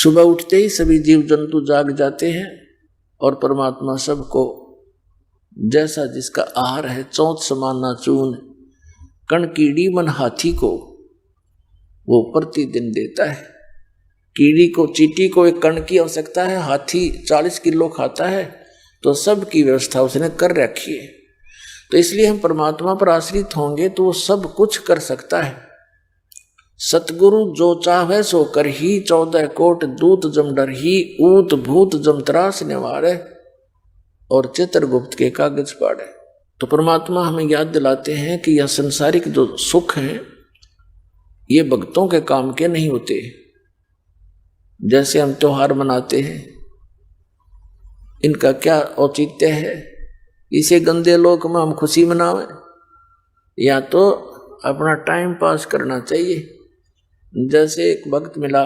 सुबह उठते ही सभी जीव जंतु जाग जाते हैं और परमात्मा सबको जैसा जिसका आहार है, चौथ समाना चून कण कीड़ी मन हाथी को वो प्रतिदिन देता है। कीड़ी को, चींटी को एक कण की आवश्यकता है, हाथी 40 किलो खाता है, तो सब की व्यवस्था उसने कर रखी है। तो इसलिए हम परमात्मा पर आश्रित होंगे तो वो सब कुछ कर सकता है। सतगुरु जो चाहे सो कर ही, 14 कोट दूत जम डर ही, ऊत भूत जम त्रास निवारे और चित्रगुप्त के कागज पाड़े। तो परमात्मा हमें याद दिलाते हैं कि यह संसारिक जो सुख हैं ये भक्तों के काम के नहीं होते। जैसे हम त्योहार मनाते हैं, इनका क्या औचित्य है? इसे गंदे लोक में हम खुशी मनावें या तो अपना टाइम पास करना चाहिए। जैसे एक भक्त मिला,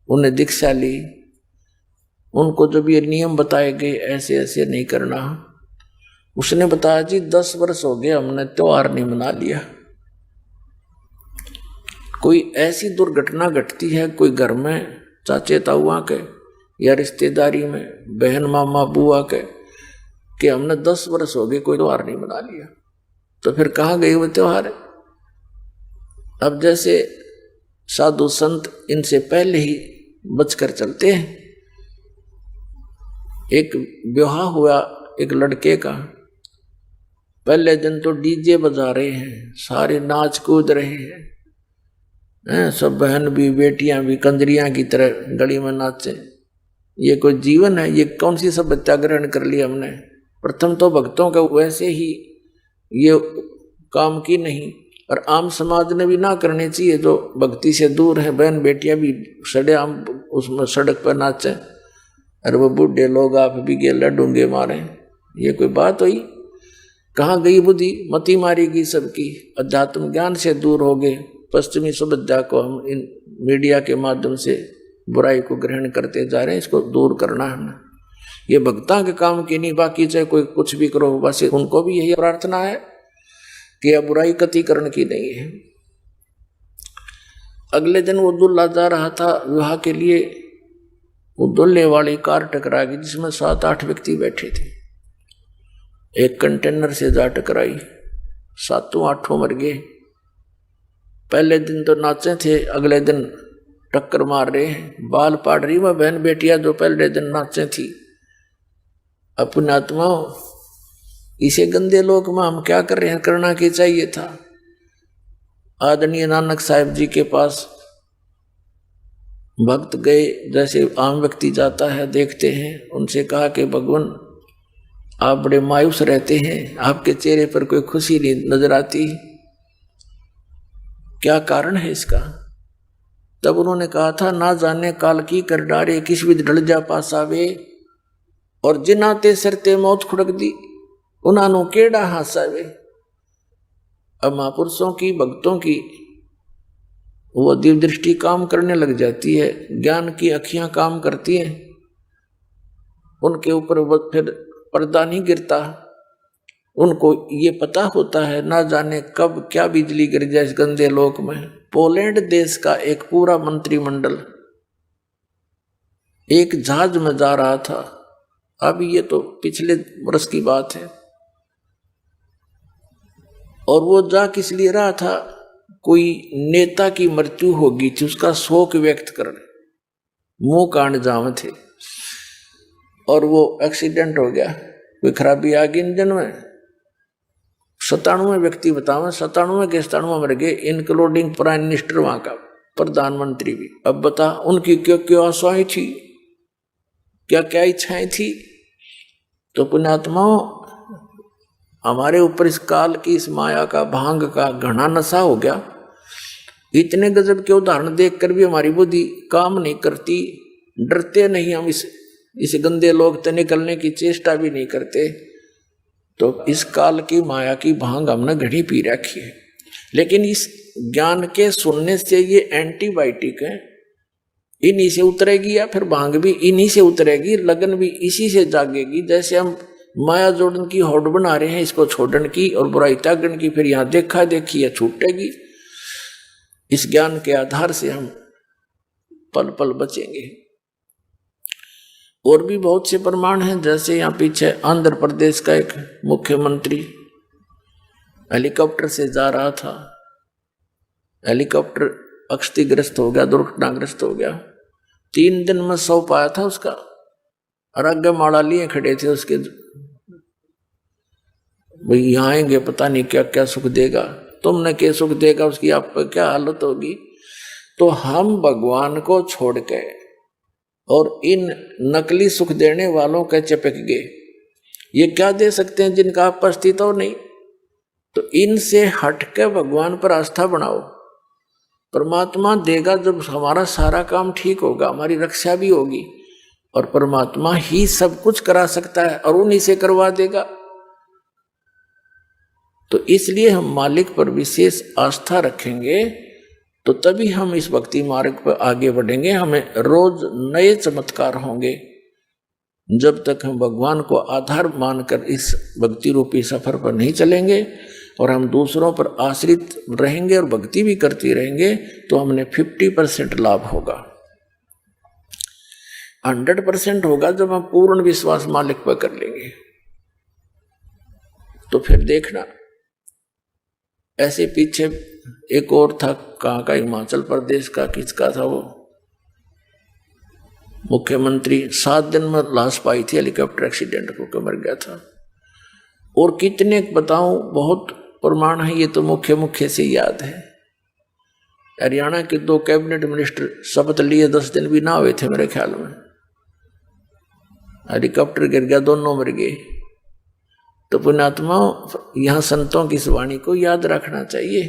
उन्हें दीक्षा ली, उनको जब ये नियम बताए गए ऐसे ऐसे नहीं करना, उसने बताया जी 10 वर्ष हो गए हमने त्योहार नहीं मना लिया। कोई ऐसी दुर्घटना घटती है कोई घर में, चाचे ताऊआ के या रिश्तेदारी में बहन मामा बुआ के, कि हमने 10 वर्ष हो गए कोई त्योहार नहीं मना लिया, तो फिर कहाँ गए वो त्योहार? अब जैसे साधु संत इनसे पहले ही बचकर चलते हैं। एक विवाह हुआ एक लड़के का, पहले दिन तो डीजे बजा रहे हैं, सारे नाच कूद रहे हैं, सब बहन भी बेटियां भी कंजरियां की तरह गली में नाचे। ये कोई जीवन है? ये कौन सी सभ्यता ग्रहण कर ली हमने? प्रथम तो भक्तों का वैसे ही ये काम की नहीं, और आम समाज ने भी ना करनी चाहिए। जो भक्ति से दूर है, बहन बेटियां भी सड़े आम उसमें सड़क पर नाचे, और वो बूढ़े लोग आप भी गेला डूंगे मारे, ये कोई बात हुई? कहाँ गई बुद्धि? मती मारी गई सबकी, अध्यात्म ज्ञान से दूर हो गए। पश्चिमी सभ्यता को हम इन मीडिया के माध्यम से बुराई को ग्रहण करते जा रहे हैं, इसको दूर करना है हमें। ये भक्ता के काम की नहीं, बाकी चाहे कोई कुछ भी करो, बस उनको भी यही प्रार्थना है कि यह बुराई कतिकरण की नहीं है। अगले दिन वो दूल्हा जा रहा था विवाह के लिए, वो दूल्हे वाली कार टकरा गई जिसमें 7-8 व्यक्ति बैठे थे। एक कंटेनर से जा टकराई, 7-8 मर गए। पहले दिन तो नाचे थे, अगले दिन टक्कर मार रहे हैं, बाल पाड़ रही वह बहन बेटियां जो पहले दिन नाचे थी। अपनी आत्माओं, इसे गंदे लोक में हम क्या कर रहे हैं? करना क्या चाहिए था? आदरणीय नानक साहिब जी के पास भक्त गए, जैसे आम व्यक्ति जाता है, देखते हैं, उनसे कहा कि भगवान आप बड़े मायूस रहते हैं, आपके चेहरे पर कोई खुशी नहीं नजर आती, क्या कारण है इसका? तब उन्होंने कहा था, ना जाने काल की कर डारे, किस विध ढल जा पासावे, और जिनाते सरते मौत खुड़क दी, उन्होंने केड़ा हासावे। अब महापुरुषों की, भक्तों की वो दिव्य दृष्टि काम करने लग जाती है, ज्ञान की अखियां काम करती हैं, उनके ऊपर वो फिर पर्दा नहीं गिरता। उनको ये पता होता है ना जाने कब क्या बिजली गिर जाए इस गंदे लोक में। पोलैंड देश का एक पूरा मंत्रिमंडल एक जहाज में जा रहा था, अब ये तो पिछले वर्ष की बात है, और वो जा किस लिए रहा था? कोई नेता की मृत्यु होगी थी, उसका शोक व्यक्त करने, मुंह कांड जाम थे, और वो एक्सीडेंट हो गया, कोई खराबी आ गई इंजन में। 97 व्यक्ति बतावे, 97 के 97 मर गए, इंक्लूडिंग प्राइम मिनिस्टर, वहां का प्रधानमंत्री भी। अब बता उनकी क्या क्या आशाएं थी, क्या क्या इच्छाएं थी? तो पुण्यात्माओं, हमारे ऊपर इस काल की, इस माया का, भांग का घना नशा हो गया। इतने गजब के उदाहरण देखकर भी हमारी बुद्धि काम नहीं करती, डरते नहीं हम इस गंदे लोक से निकलने की चेष्टा भी नहीं करते। तो इस काल की माया की भांग हमने घड़ी पी रखी है। लेकिन इस ज्ञान के सुनने से ये एंटीबायोटिक है, इन्हीं से उतरेगी, या फिर भांग भी इन्हीं से उतरेगी, लगन भी इसी से जागेगी। जैसे हम माया जोड़न की होड़ बना रहे हैं, इसको छोड़न की और बुराई त्यागन की, फिर यहाँ देखा देखी या छूटेगी। इस ज्ञान के आधार से हम पल पल बचेंगे। और भी बहुत से प्रमाण हैं, जैसे यहाँ पीछे आंध्र प्रदेश का एक मुख्यमंत्री हेलीकॉप्टर से जा रहा था, हेलीकॉप्टर क्षतिग्रस्त हो गया, दुर्घटनाग्रस्त हो गया। 3 दिन में 100 पाया था उसका, और आगे माड़ा लिए खड़े थे उसके, भाई यहाँ आएंगे पता नहीं क्या क्या सुख देगा, तुमने क्या सुख देगा, उसकी आप पर क्या हालत होगी। तो हम भगवान को छोड़ के और इन नकली सुख देने वालों के चिपक गए। ये क्या दे सकते हैं जिनका आप पर अस्तित्व नहीं। तो इनसे हटके भगवान पर आस्था बनाओ, परमात्मा देगा। जब हमारा सारा काम ठीक होगा, हमारी रक्षा भी होगी, और परमात्मा ही सब कुछ करा सकता है और उन्हीं से करवा देगा। तो इसलिए हम मालिक पर विशेष आस्था रखेंगे, तो तभी हम इस भक्ति मार्ग पर आगे बढ़ेंगे। हमें रोज नए चमत्कार होंगे। जब तक हम भगवान को आधार मानकर इस भक्ति रूपी सफर पर नहीं चलेंगे और हम दूसरों पर आश्रित रहेंगे और भक्ति भी करती रहेंगे, तो हमने 50% लाभ होगा। 100% होगा जब हम पूर्ण विश्वास मालिक पर कर लेंगे। तो फिर देखना, ऐसे पीछे एक और था, कहाँ का, हिमाचल प्रदेश का, किसका था वो मुख्यमंत्री, 7 दिन में लाश पाई थी, हेलीकॉप्टर एक्सीडेंट होकर मर गया था। और कितने बताऊं, बहुत प्रमाण है, ये तो मुख्य से याद है। हरियाणा के 2 कैबिनेट मिनिस्टर शपथ लिए, 10 दिन भी ना हुए थे मेरे ख्याल में, हेलीकॉप्टर गिर गया, दोनों मर गए। तो पुण्यात्मा, यहाँ संतों की इस वाणी को याद रखना चाहिए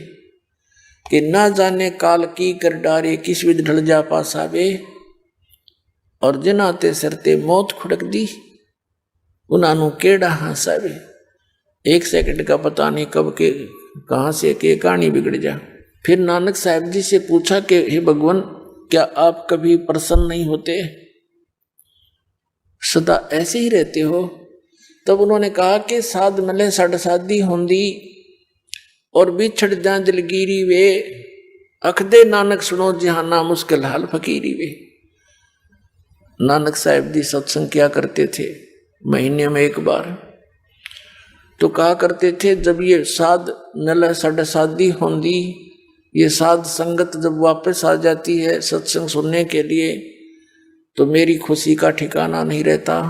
कि ना जाने काल की कर डारे, किस विध ढल जा पासावे, और जिन आते सरते मौत खुड़क दी, उन्होंने केड़ा हंसावे। 1 सेकंड का पता नहीं कब के कहाँ से के कहानी बिगड़ जा। फिर नानक साहब जी से पूछा कि हे भगवान, क्या आप कभी प्रसन्न नहीं होते, सदा ऐसे ही रहते हो? तब उन्होंने कहा कि साध मिले सड़ साधी होंदी, और बिछड़ जा दिलगिरी वे, अखदे नानक सुनो जहाना मुश्किल हाल फकीरी वे। नानक साहब जी सत्संग किया करते थे महीने में 1 बार। तो कहा करते थे, जब ये साध मिले सड़ साधी होंदी, ये साध संगत जब वापस आ जाती है सत्संग सुनने के लिए, तो मेरी खुशी का ठिकाना नहीं रहता।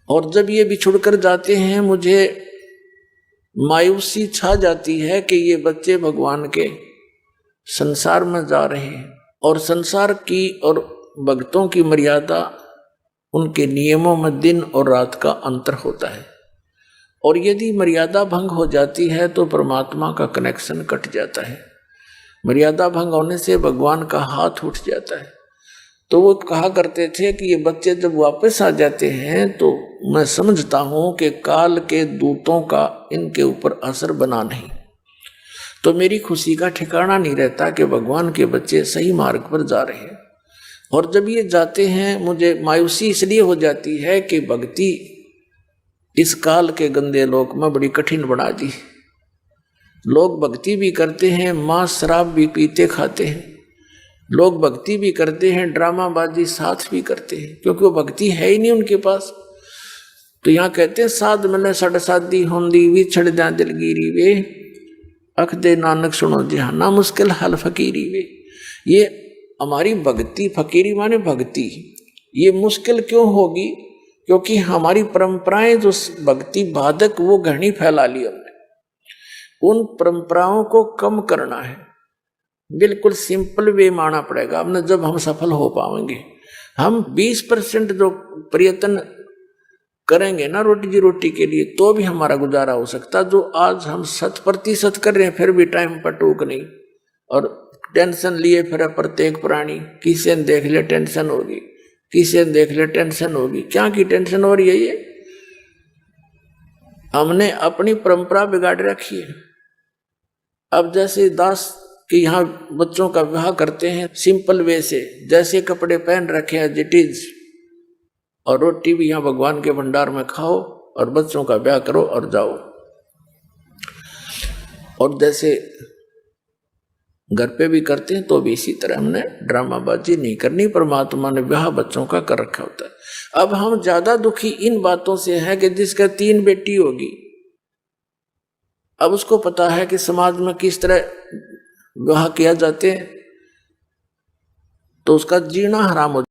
और जब ये बिछुड़ कर जाते हैं, मुझे मायूसी छा जाती है कि ये बच्चे भगवान के संसार में जा रहे हैं। और संसार की और भक्तों की मर्यादा, उनके नियमों में दिन और रात का अंतर होता है, और यदि मर्यादा भंग हो जाती है तो परमात्मा का कनेक्शन कट जाता है। मर्यादा भंग होने से भगवान का हाथ उठ जाता है। तो वो कहा करते थे कि ये बच्चे जब वापस आ जाते हैं तो मैं समझता हूं कि काल के दूतों का इनके ऊपर असर बना नहीं, तो मेरी खुशी का ठिकाना नहीं रहता कि भगवान के बच्चे सही मार्ग पर जा रहे हैं। और जब ये जाते हैं, मुझे मायूसी इसलिए हो जाती है कि भक्ति इस काल के गंदे लोक में बड़ी कठिन बना दी। लोग भक्ति भी करते हैं, मांस शराब भी पीते खाते हैं, लोग भक्ति भी करते हैं, ड्रामाबाजी साथ भी करते हैं, क्योंकि वो भक्ति है ही नहीं उनके पास। तो यहाँ कहते हैं, साध मैंने सड़ साधी होंदी, विछड़ जा दिलगिरी वे, अख दे नानक सुनो जहाना मुश्किल हाल फकीरी वे। ये हमारी भक्ति, फकीरी माने भक्ति, ये मुश्किल क्यों होगी? क्योंकि हमारी परंपराएं जो भक्ति बाधक, वो घनी फैला ली हमने। उन परंपराओं को कम करना है, बिल्कुल सिंपल वे माना पड़ेगा हमने, जब हम सफल हो पाएंगे। हम 20% जो प्रयत्न करेंगे ना रोटी रोटी के लिए, तो भी हमारा गुजारा हो सकता। जो आज हम 100% कर रहे हैं, फिर भी टाइम पर टूक नहीं, और टेंशन लिए फिर प्रत्येक प्राणी, किसी ने देख ले टेंशन होगी, किसी ने देख ले टेंशन होगी। क्या की टेंशन हो रही है? ये हमने अपनी परंपरा बिगाड़ रखी है। अब जैसे दास कि यहाँ बच्चों का विवाह करते हैं सिंपल वे से, जैसे कपड़े पहन रखे हैं जिटीज, और रोटी भी यहाँ भगवान के भंडार में खाओ और बच्चों का ब्याह करो और जाओ। और जैसे घर पे भी करते हैं तो भी इसी तरह हमने ड्रामाबाजी नहीं करनी। परमात्मा ने ब्याह बच्चों का कर रखा होता है। अब हम ज्यादा दुखी इन बातों से हैं कि जिसका 3 बेटी होगी, अब उसको पता है कि समाज में किस तरह विवाह किया जाते हैं, तो उसका जीना हराम हो